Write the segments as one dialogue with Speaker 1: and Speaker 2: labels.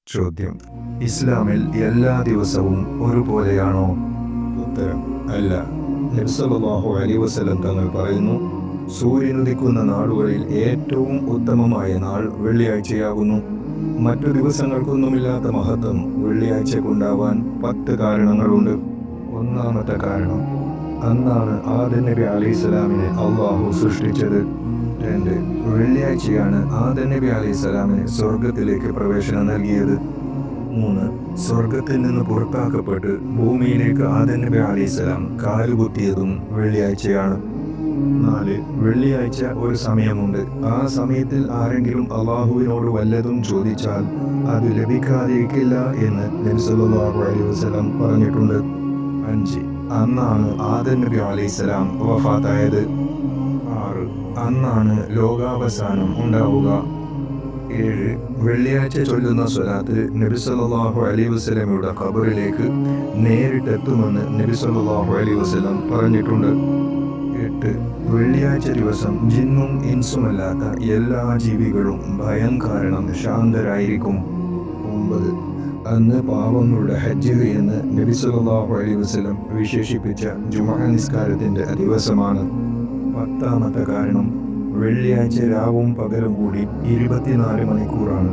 Speaker 1: ചോദ്യം: ഇസ്ലാമിൽ എല്ലാ ദിവസവും ഒരുപോലെയാണോ?
Speaker 2: ഉത്തരം: അല്ല. നബി സല്ലല്ലാഹു അലൈഹി വസല്ലം തങ്ങൾ പറയുന്നു, സൂര്യനുദിക്കുന്ന നാളുകളിൽ ഏറ്റവും ഉത്തമമായ നാൾ വെള്ളിയാഴ്ചയാകുന്നു. മറ്റു ദിവസങ്ങൾക്കൊന്നുമില്ലാത്ത മഹത്വം വെള്ളിയാഴ്ചക്കുണ്ടാവാൻ 10 കാരണങ്ങളുണ്ട്.
Speaker 1: ഒന്നാമത്തെ കാരണം, അന്നാണ് ആദം നബി അലൈഹിസ്സലാമിനെ അള്ളാഹു സൃഷ്ടിച്ചത്. 2. വെള്ളിയാഴ്ചയാണ് ആദം നബി അലൈഹിസ്സലാമിന് സ്വർഗത്തിലേക്ക് പ്രവേശനം നൽകിയത്. 3. സ്വർഗത്തിൽ നിന്ന് പുറത്താക്കപ്പെട്ട് ഭൂമിയിലേക്ക് ആദം നബി അലൈഹിസ്സലാം കാലുകുത്തിയതും വെള്ളിയാഴ്ചയാണ്. 4. വെള്ളിയാഴ്ച ഒരു സമയമുണ്ട്. ആ സമയത്തിൽ ആരെങ്കിലും അള്ളാഹുവിനോട് വല്ലതും ചോദിച്ചാൽ അത് ലഭിക്കാതിരിക്കില്ല എന്ന് നബി സല്ലല്ലാഹു അലൈഹി വസല്ലം പറഞ്ഞിട്ടുണ്ട്. 5. അന്നാണ് ആദം നബി അലൈഹിസ്സലാം വഫാത്തായത്. 6. അന്നാണ് ലോകാവസാനം ഉണ്ടാവുക. 7. വെള്ളിയാഴ്ച ചൊല്ലുന്ന സ്വലാത്ത് നബി സല്ലല്ലാഹു അലൈഹി വസല്ലമയുടെ ഖബറിലേക്ക് നേരിട്ടെത്തുമെന്ന് നബി സല്ലല്ലാഹു അലൈഹി വസല്ലം പറഞ്ഞിട്ടുണ്ട്. 8. വെള്ളിയാഴ്ച ദിവസം ജിന്നും ഇൻസുമല്ലാത്ത എല്ലാ ജീവികളും ഭയം കാരണം ശാന്തരായിരിക്കും. 9. അന്ന് പാവങ്ങളുടെ ഹജ്ജ് എന്ന് നബി സല്ലല്ലാഹു അലൈഹി വസല്ലം വിശേഷിപ്പിച്ച ജുമുഅ നിസ്കാരത്തിന്റെ ദിവസമാണ്. 10ാമത്തെ കാരണം, വെള്ളിയാഴ്ച രാവും പകലും കൂടി 24 മണിക്കൂറാണ്.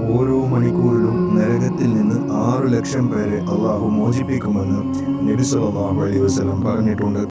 Speaker 1: ഓരോ മണിക്കൂറിലും നരകത്തിൽ നിന്ന് 6 ലക്ഷം പേരെ അള്ളാഹു മോചിപ്പിക്കുമെന്ന് നബി സല്ലല്ലാഹു അലൈഹി വസല്ലം പറഞ്ഞിട്ടുണ്ട്.